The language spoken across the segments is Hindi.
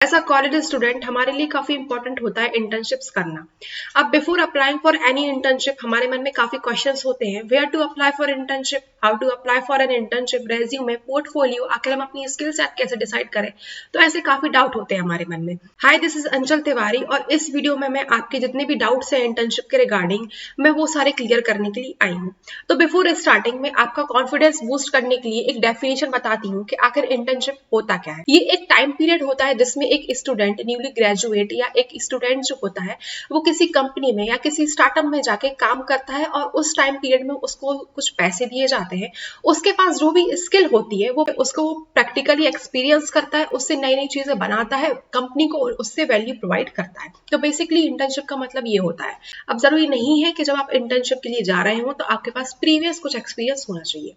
एज अ कॉलेज स्टूडेंट हमारे लिए काफी इंपॉर्टेंट होता है इंटर्नशिप्स करना। अब before applying for any internship हमारे मन में काफी क्वेश्चंस होते हैं, where to apply for internship, how to apply for an internship, resume, portfolio, आखिर हम अपनी स्किल सेट कैसे डिसाइड करें। तो ऐसे काफी डाउट होते हैं हमारे मन में। हाय, दिस इज अंचल तिवारी और इस वीडियो में मैं आपके जितने भी डाउट्स हैं इंटर्नशिप के रिगार्डिंग, मैं वो सारे क्लियर करने के लिए आई हूँ। तो बिफोर स्टार्टिंग में आपका कॉन्फिडेंस बूस्ट करने के लिए एक डेफिनेशन बताती हूँ कि आखिर इंटर्नशिप होता क्या है। ये एक टाइम पीरियड होता है जिसमें एक स्टूडेंट, न्यूली ग्रेजुएट या एक स्टूडेंट जो होता है वो किसी कंपनी में या किसी स्टार्टअप में जाके काम करता है और उस टाइम पीरियड में उसको कुछ पैसे दिए जाते हैं। उसके पास जो भी स्किल होती है वो उसको प्रैक्टिकली एक्सपीरियंस करता है, उससे नई नई चीजें बनाता है, कंपनी को उससे वैल्यू प्रोवाइड करता है। तो बेसिकली इंटर्नशिप का मतलब ये होता है। अब जरूरी नहीं है कि जब आप इंटर्नशिप के लिए जा रहे हो तो आपके पास प्रीवियस कुछ एक्सपीरियंस होना चाहिए।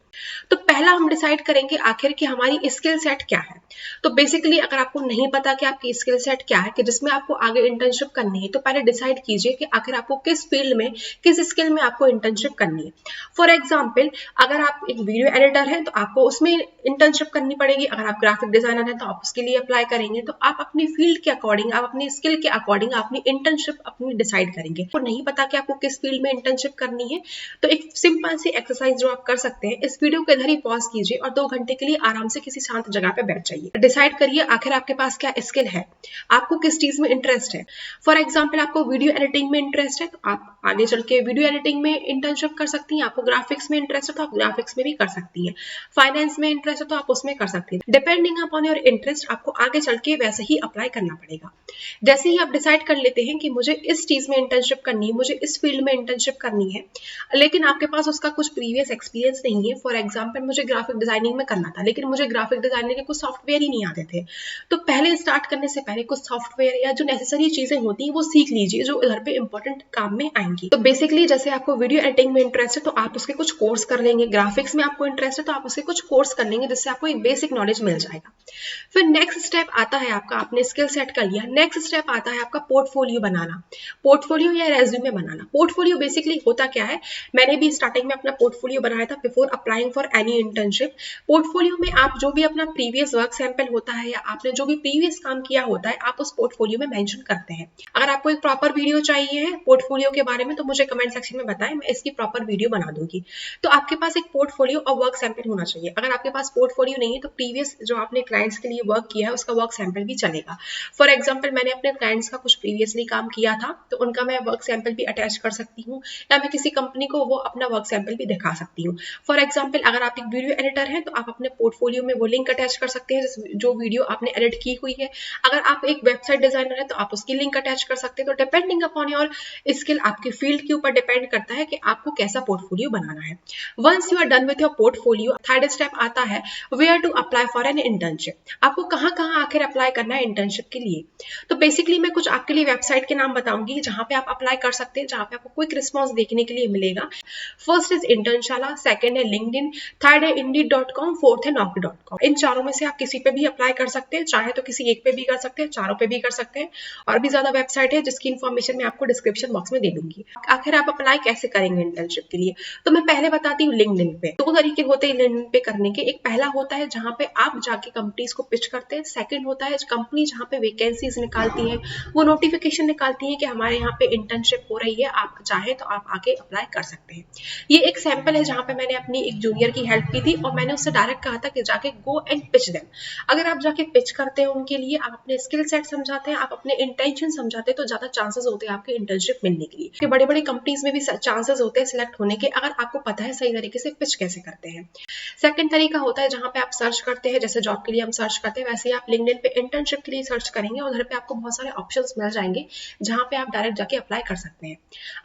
तो पहला हम डिसाइड करेंगे आखिर कि हमारी स्किल सेट क्या है। तो बेसिकली अगर आपको नहीं पता कि आपकी स्किल सेट क्या है कि जिसमें आपको आगे इंटर्नशिप करनी है, तो पहले डिसाइड कीजिए कि आखिर आपको किस फील्ड में, किस स्किल में आपको इंटर्नशिप करनी है। फॉर एग्जांपल, अगर आप एक वीडियो एडिटर हैं तो आपको उसमें इंटर्नशिप करनी पड़ेगी। अगर आप ग्राफिक डिजाइनर हैं तो आप उसके लिए अप्लाई करेंगे। तो आप अपनी फील्ड के अकॉर्डिंग, आप अपनी स्किल के अकॉर्डिंग अपनी इंटर्नशिप अपनी डिसाइड करेंगे। तो नहीं पता कि आपको किस फील्ड में इंटर्नशिप करनी है, तो एक सिंपल सी एक्सरसाइज जो आप कर सकते हैं, इस वीडियो को इधर ही पॉज कीजिए और 2 घंटे के लिए आराम से किसी शांत जगह पे बैठ जाइए। डिसाइड करिए आखिर आपके पास क्या स्किल है, आपको किस चीज में इंटरेस्ट है। फॉर एग्जाम्पल, आपको वीडियो एडिटिंग में इंटरेस्ट है तो आप आगे चल के वीडियो एडिटिंग में इंटर्नशिप कर सकती हैं। आपको ग्राफिक्स में इंटरेस्ट है तो आप ग्राफिक्स में भी कर सकती हैं। फाइनेंस में इंटरेस्ट है तो आप उसमें कर सकती हैं। डिपेंडिंग अपॉन योर इंटरेस्ट आपको आगे चल के वैसे ही अप्लाई करना पड़ेगा। जैसे ही आप डिसाइड कर लेते हैं कि मुझे इस चीज में इंटर्नशिप करनी है, मुझे इस फील्ड में इंटर्नशिप करनी है, लेकिन आपके पास उसका कुछ प्रीवियस एक्सपीरियंस नहीं है। फॉर एग्जाम्पल, मुझे ग्राफिक डिजाइनिंग में करना था लेकिन मुझे ग्राफिक डिजाइनिंग के कुछ सॉफ्टवेयर ही नहीं आते थे। तो पहले स्टार्ट करने से पहले कुछ सॉफ्टवेयर या जो नेसेसरी चीजें होती हैं वो सीख लीजिए, जो इधर पे इंपॉर्टेंट काम में आएंगी। तो बेसिकली जैसे आपको वीडियो एडिटिंग में इंटरेस्ट है तो आप उसके कुछ कोर्स कर लेंगे, ग्राफिक्स में आपको इंटरेस्ट है तो आप उसके कुछ कोर्स कर लेंगे, जिससे आपको एक बेसिक नॉलेज मिल जाएगा। फिर नेक्स्ट स्टेप आता है आपका, आपने स्किल सेट कर लिया, नेक्स्ट स्टेप आता है आपका पोर्टफोलियो बनाना, पोर्टफोलियो या रेज्यूमे बनाना। पोर्टफोलियो बेसिकली होता क्या है, मैंने भी स्टार्टिंग में अपना पोर्टफोलियो बनाया था before applying for any internship. Portfolio में आप जो भी अपना प्रीवियस वर्क सैंपल होता है या आपने जो भी प्रीवियस काम किया होता है, आप उस पोर्टफोलियो में मेंशन करते हैं। अगर आपको एक प्रॉपर वीडियो चाहिए है पोर्टफोलियो के बारे में तो मुझे कमेंट सेक्शन में बताएं, मैं इसकी प्रॉपर वीडियो बना दूंगी। तो आपके पास एक पोर्टफोलियो और वर्क सैंपल होना चाहिए। अगर आपके पास पोर्टफोलियो नहीं है तो प्रीवियस जो आपने क्लाइंट्स के लिए वर्क किया है उसका वर्क सैंपल भी चलेगा। फॉर एग्जाम्पल, मैंने अपने क्लाइंट्स का कुछ प्रीवियसली काम किया था तो उनका मैं वर्क सैंपल भी अटैच कर सकती हूँ, या मैं किसी कंपनी को वो अपना वर्क सैंपल भी दिखा सकती हूँ। फॉर एग्जाम्पल, अगर आप एक वीडियो एडिटर हैं तो आप अपने पोर्टफोलियो में वो लिंक अटैच कर सकते हैं जो वीडियो आपने एडिट की हुई है। अगर आप एक वेबसाइट डिजाइनर है तो आप उसकी लिंक अटैच कर सकते हैं। तो डिपेंडिंग अपॉन योर स्किल, आपकी फील्ड के ऊपर डिपेंड करता है कि आपको कैसा पोर्टफोलियो बनाना है। Once you are done with your portfolio, third step आता है where to apply for an internship. आपको कहाँ कहाँ आखिर अप्लाई करना है इंटर्नशिप के लिए। तो बेसिकली मैं कुछ आपके लिए वेबसाइट के नाम बताऊंगी जहां पे आप अप्लाई कर सकते हैं, जहां पे आपको क्विक रिस्पॉन्स देखने के लिए मिलेगा। फर्स्ट इज इंटर्नशाला, सेकंड है लिंक्डइन, थर्ड है indeed.com, फोर्थ है naukri.com। इन चारों में से आप किसी पे भी अप्लाई कर सकते हैं, चाहे तो किसी एक पे भी कर सकते हैं, चारों पे भी कर सकते हैं। और भी ज्यादा वेबसाइट है जिसकी इन्फॉर्मेशन मैं आपको डिस्क्रिप्शन बॉक्स में दे दूंगी। आखिर आप अप्लाई कैसे करेंगे इंटर्नशिप के लिए, तो मैं पहले बताती हूँ लिंक्डइन पे। 2 तरीके होते हैं लिंक्डइन पे करने के। एक पहला होता है जहां पे आप जाके कंपनीज को पिच करते हैं। सेकंड होता है कंपनी जहां पे वैकेंसीज निकालती है, वो नोटिफिकेशन निकालती है कि हमारे यहाँ पे इंटर्नशिप हो रही है, आप चाहे तो आप आके अप्लाई कर सकते हैं। ये एक सैंपल है जहां पे मैंने अपनी एक जूनियर की हेल्प की थी और मैंने उससे डायरेक्ट कहा था कि जाके गो एंड पिच देम। अगर आप जाके पिच करते हैं उनके लिए, आप अपने स्किल सेट समझाते हैं, आप अपने इंटेंशन समझाते हैं, तो ज्यादा चांसेस होते हैं आपके इंटर्नशिप मिलने के लिए। बड़े बड़े कंपनीज में भी चांसेस होते हैं सिलेक्ट होने के, अगर आपको पता है सही तरीके से पिच कैसे करते हैं। सेकंड तरीका होता है जहां पे आप सर्च करते हैं, जैसे जॉब के लिए हम सर्च करते हैं वैसे ही आप लिंक्डइन पे इंटर्नशिप के लिए सर्च करेंगे और उधर पे आपको बहुत सारे ऑप्शंस मिल जाएंगे जहां पे आप डायरेक्ट जाके अप्लाई कर सकते हैं।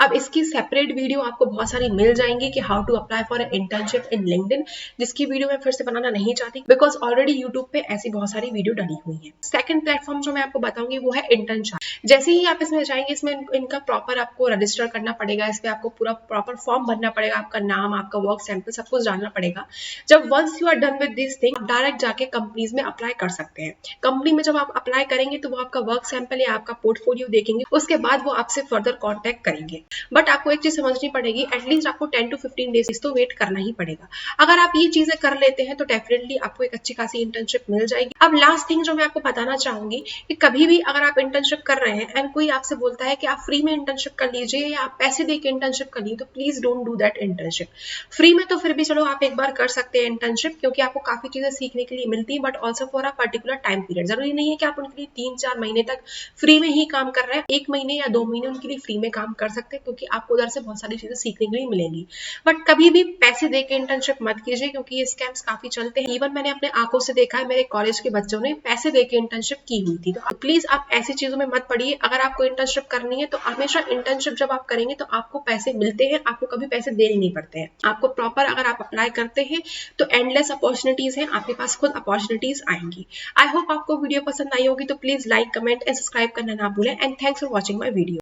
अब इसकी सेपरेट वीडियो आपको बहुत सारी मिल जाएंगी कि how to apply for internship in LinkedIn, जिसकी वीडियो मैं फिर से बनाना नहीं चाहती बिकॉज ऑलरेडी यूट्यूब पे ऐसी बहुत सारी वीडियो डली हुई है। सेकंड प्लेटफॉर्म जो मैं आपको बताऊंगी वो है इंटर्नशिप। जैसे ही आप इसमें जाएंगे, इसमें इनका प्रॉपर आपको रजिस्टर करना पड़ेगा, इस पे आपको पूरा प्रॉपर फॉर्म भरना पड़ेगा, आपका नाम, आपका वर्क सैंपल सब कुछ डालना पड़ेगा। जब once you are done with this thing, direct जाके कंपनीज में अप्लाई कर सकते हैं। कंपनी में जब आप अप्लाई करेंगे तो वो आपका वर्क सैंपल या आपका पोर्टफोलियो देखेंगे, उसके बाद वो आपसे फर्दर कॉन्टेक्ट करेंगे। बट आपको एक चीज समझनी पड़ेगी, एटलीस्ट आपको 10 to 15 डेज तो वेट करना ही पड़ेगा। अगर आप ये चीजें कर लेते हैं तो डेफिनेटली आपको एक अच्छी खासी इंटर्नशिप मिल जाएगी। अब लास्ट थिंग जो मैं आपको बताना चाहूंगी कि कभी भी अगर आप इंटर्नशिप कर रहे हैं एंड कोई आपसे बोलता है कि आप फ्री में इंटर्नशिप कर लीजिए या आप पैसे देके इंटर्नशिप कर लीजिए, तो please don't do that internship. Free में तो फिर भी चलो आप एक बार कर सकते हैं इंटर्नशिप, क्योंकि आपको काफी चीजें सीखने के लिए मिलती है, but also for a particular time period. जरूरी नहीं है कि आप उनके लिए 3-4 महीने तक फ्री में ही काम कर रहे हैं, 1 महीने या 2 महीने उनके लिए फ्री में काम कर सकते हैं, क्योंकि आपको उधर से बहुत सारी चीजें सीखने के लिए मिलेंगी। बट कभी भी पैसे देके इंटर्नशिप मत कीजिए, क्योंकि ये स्कैम्स काफी चलते हैं। इवन मैंने अपने आंखों से देखा है, मेरे कॉलेज के बच्चों ने पैसे देके इंटर्नशिप की हुई थी। तो प्लीज आप ऐसी चीजों में मत पड़िए। अगर आपको इंटर्नशिप करनी है तो हमेशा इंटर्नशिप जब आप करेंगे तो आपको पैसे मिलते हैं, आपको कभी पैसे देने नहीं पड़ते हैं। आपको प्रॉपर अगर आप अप्लाई करते हैं तो एंडलेस अपॉर्चुनिटीज हैं, आपके पास खुद अपॉर्चुनिटीज आएंगी। आई होप आपको वीडियो पसंद आई होगी, तो please like, comment and subscribe करना ना भूलें। And thanks for watching my video.